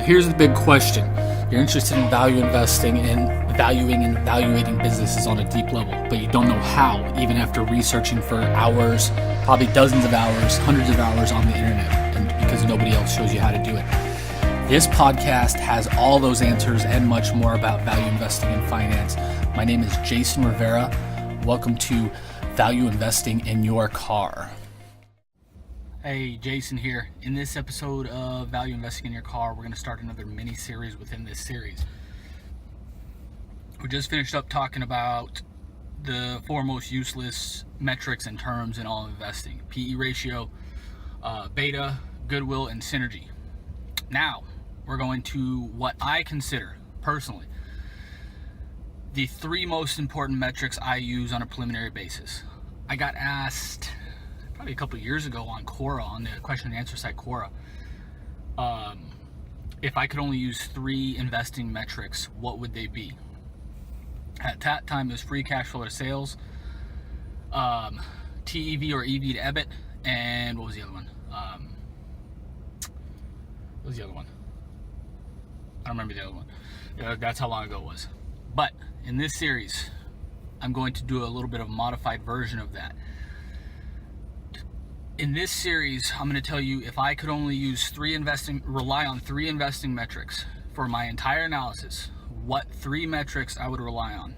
here's the big question. You're interested in value investing and valuing and evaluating businesses on a deep level, but you don't know how, even after researching for hours, probably dozens of hours, hundreds of hours on the internet, and because nobody else shows you how to do it. This podcast has all those answers and much more about value investing in finance. My name is Jason Rivera. Welcome to Value Investing in Your Car. Hey, Jason here. In this episode of Value Investing in Your Car, we're going to start another mini-series within this series. We just finished up talking about the four most useless metrics and terms in all investing: PE ratio, beta, goodwill, and synergy. Now, we're going to what I consider, personally, the three most important metrics I use on a preliminary basis. I got asked probably a couple of years ago on Quora, on the question and answer site Quora, if I could only use three investing metrics, what would they be? At that time, it was free cash flow to sales, TEV or EV to EBIT, and what was the other one? I don't remember the other one. That's how long ago it was. But in this series, I'm going to do a little bit of a modified version of that. In this series, I'm going to tell you if I could only rely on three investing metrics for my entire analysis, what three metrics I would rely on.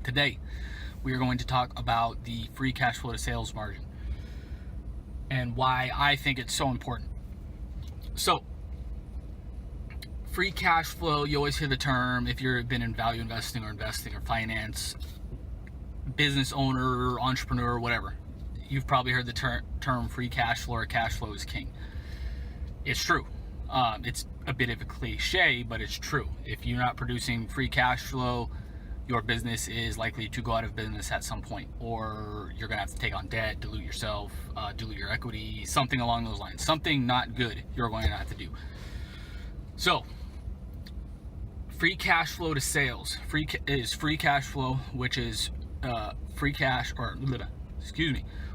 Today, we are going to talk about the free cash flow to sales margin and why I think it's so important. So, free cash flow, you always hear the term if you've been in value investing or finance, business owner, entrepreneur, whatever. You've probably heard the term free cash flow or cash flow is king. It's true. It's a bit of a cliche, but it's true. If you're not producing free cash flow, your business is likely to go out of business at some point, or you're going to have to take on debt, dilute yourself, dilute your equity, something along those lines. Something not good you're going to have to do. So, free cash flow to sales. Free cash flow, which is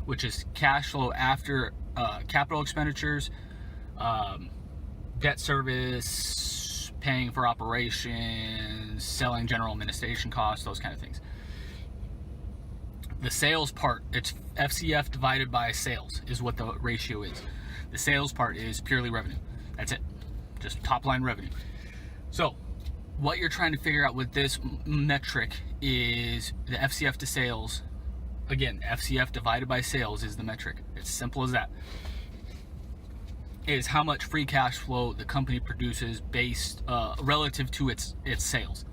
which is cash flow after capital expenditures, debt service, paying for operations, selling general administration costs, those kind of things. The sales part, it's FCF divided by sales is what the ratio is. The sales part is purely revenue. That's it. Just top line revenue. So what you're trying to figure out with this metric is the FCF to sales. Again, FCF divided by sales is the metric. It's simple as that. Is how much free cash flow the company produces based relative to its sales.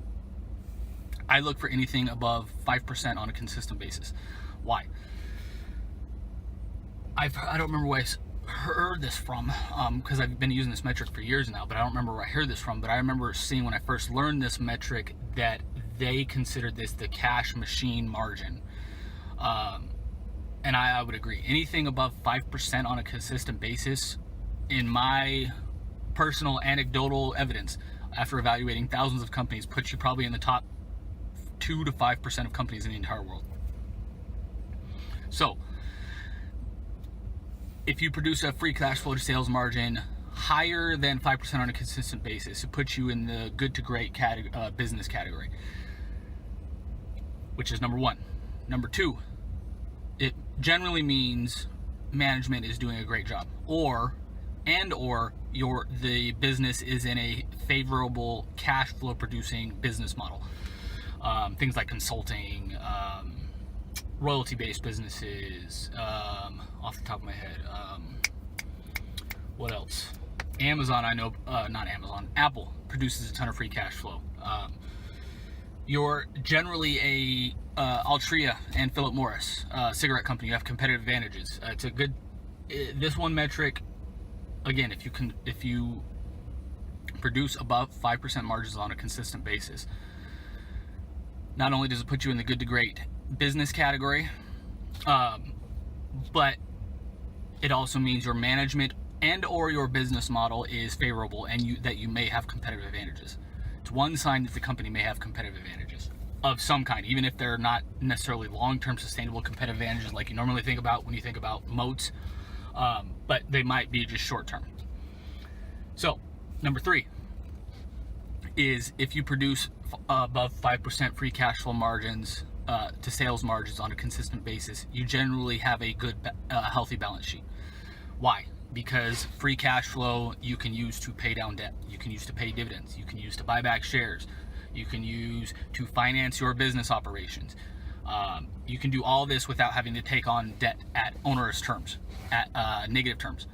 I look for anything above 5% on a consistent basis. Why? I don't remember where I heard this from, because I've been using this metric for years now, but I don't remember where I heard this from. But I remember seeing when I first learned this metric that they considered this the cash machine margin. And I would agree. Anything above 5% on a consistent basis, in my personal anecdotal evidence, after evaluating thousands of companies, puts you probably in the top 2 to 5% of companies in the entire world. So, if you produce a free cash flow to sales margin higher than 5% on a consistent basis, it puts you in the good to great business category, which is number one. Number two, it generally means management is doing a great job, or the business is in a favorable cash flow producing business model. Things like consulting, royalty-based businesses, off the top of my head. What else? Amazon, I know, not Amazon, Apple produces a ton of free cash flow. You're generally a Altria and Philip Morris cigarette company. You have competitive advantages. It's a good. This one metric, again, if you produce above 5% margins on a consistent basis, not only does it put you in the good to great business category, but it also means your management and or your business model is favorable, and that you may have competitive advantages. It's one sign that the company may have competitive advantages of some kind, even if they're not necessarily long-term sustainable competitive advantages like you normally think about when you think about moats, but they might be just short-term. So Number 3 is if you produce above 5% free cash flow margins to sales margins on a consistent basis, you generally have a good, healthy balance sheet. Why? Because free cash flow you can use to pay down debt, you can use to pay dividends, you can use to buy back shares, you can use to finance your business operations. You can do all this without having to take on debt at onerous terms, at negative terms.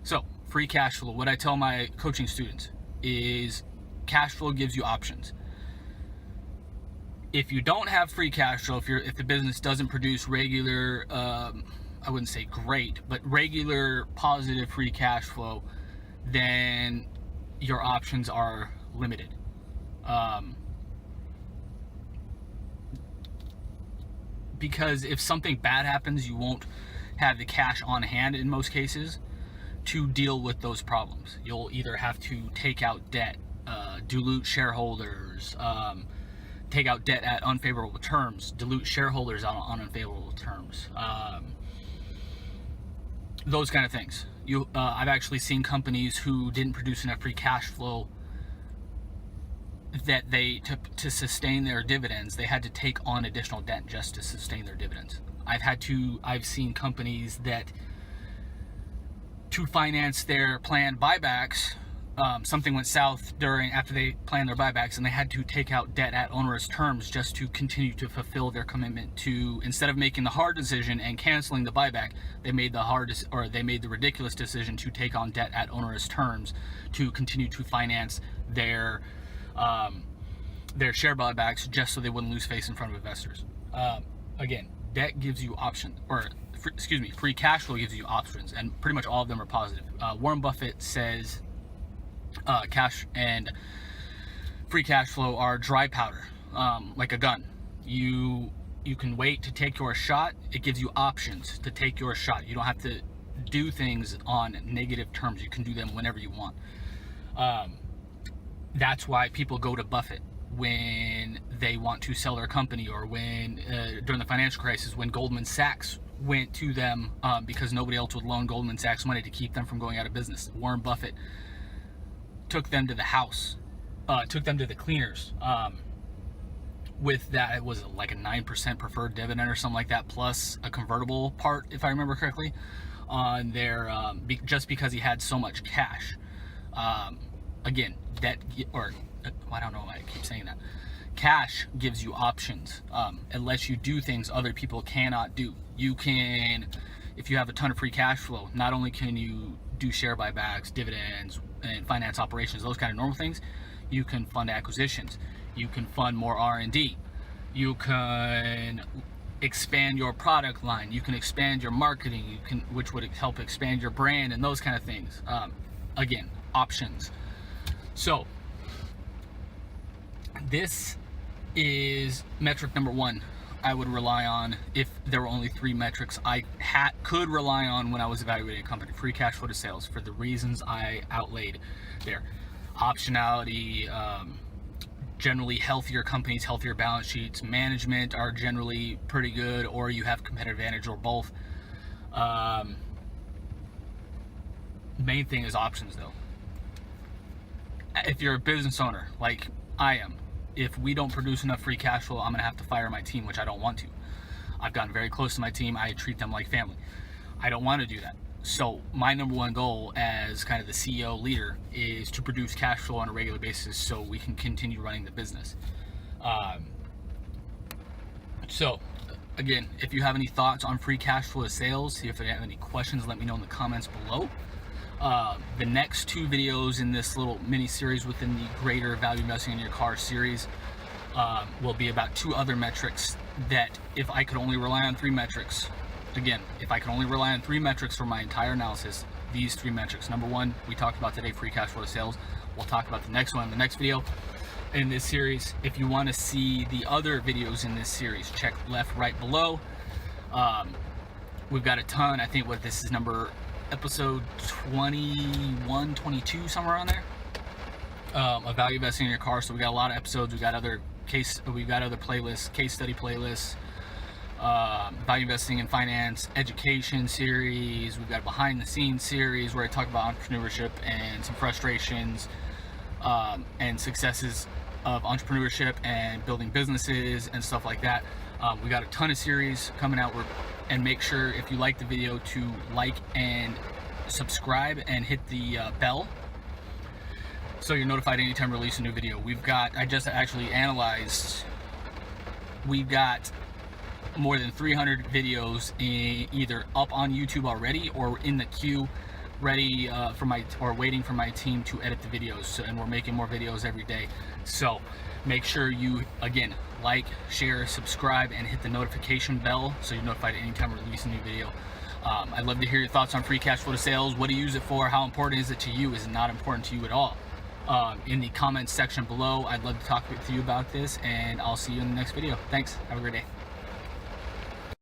So free cash flow, what I tell my coaching students is cash flow gives you options. If you don't have free cash flow, if the business doesn't produce regular, I wouldn't say great, but regular positive free cash flow, then your options are limited. Because if something bad happens, you won't have the cash on hand in most cases to deal with those problems. You'll either have to take out debt, dilute shareholders, take out debt at unfavorable terms, dilute shareholders on unfavorable terms, those kind of things. I've actually seen companies who didn't produce enough free cash flow that to sustain their dividends, they had to take on additional debt just to sustain their dividends. I've seen companies that, to finance their planned buybacks, something went south after they planned their buybacks, and they had to take out debt at onerous terms just to continue to fulfill their commitment to, instead of making the hard decision and canceling the buyback, they made the ridiculous decision to take on debt at onerous terms to continue to finance their share buybacks, just so they wouldn't lose face in front of investors. Again, debt gives you options, free cash flow gives you options, and pretty much all of them are positive. Warren Buffett says cash and free cash flow are dry powder, like a gun. You can wait to take your shot. It gives you options to take your shot. You don't have to do things on negative terms. You can do them whenever you want. That's why people go to Buffett when they want to sell their company, or when during the financial crisis, when Goldman Sachs went to them because nobody else would loan Goldman Sachs money to keep them from going out of business. Warren Buffett took them to the house, took them to the cleaners. With that, it was like a 9% preferred dividend or something like that, plus a convertible part, if I remember correctly, on their just because he had so much cash. Again, debt, or I don't know why I keep saying that. Cash gives you options. It lets you do things other people cannot do. You can, if you have a ton of free cash flow, not only can you do share buybacks, dividends, and finance operations, those kind of normal things, you can fund acquisitions. You can fund more R&D. You can expand your product line. You can expand your marketing. Which would help expand your brand and those kind of things. Again, options. So this is metric number 1 I would rely on if there were only 3 metrics I could rely on when I was evaluating a company. Free cash flow to sales, for the reasons I outlaid there. Optionality, generally healthier companies, healthier balance sheets, management are generally pretty good, or you have competitive advantage, or both. Main thing is options, though. If you're a business owner like I am, if we don't produce enough free cash flow, I'm going to have to fire my team, which I don't want to. I've gotten very close to my team. I treat them like family. I don't want to do that. So my number 1 goal as kind of the CEO leader is to produce cash flow on a regular basis so we can continue running the business. So again, if you have any thoughts on free cash flow to sales, see if you have any questions, let me know in the comments below. The next 2 videos in this little mini series within the greater value investing in your car series will be about 2 other metrics that, if I could only rely on 3 metrics, again, if I could only rely on 3 metrics for my entire analysis, these 3 metrics. Number 1, we talked about today, free cash flow to sales. We'll talk about the next one in the next video in this series. If you want to see the other videos in this series, check left, right below. We've got a ton. I think this is episode 21, 22, somewhere around there, of value investing in your car. So we got a lot of episodes. We've got other playlists, case study playlists, value investing in finance education series. We've got a behind the scenes series where I talk about entrepreneurship and some frustrations and successes of entrepreneurship and building businesses and stuff like that. We got a ton of series coming out, and make sure if you like the video to like and subscribe and hit the bell so you're notified anytime we release a new video. I just actually analyzed, we've got more than 300 videos either up on YouTube already or in the queue, ready waiting for my team to edit the videos. So, and we're making more videos every day. So make sure you, again, like, share, subscribe, and hit the notification bell so you're notified anytime we release a new video. I'd love to hear your thoughts on free cash flow to sales. What do you use it for? How important is it to you? Is it not important to you at all? In the comments section below, I'd love to talk with you about this, and I'll see you in the next video. Thanks. Have a great day.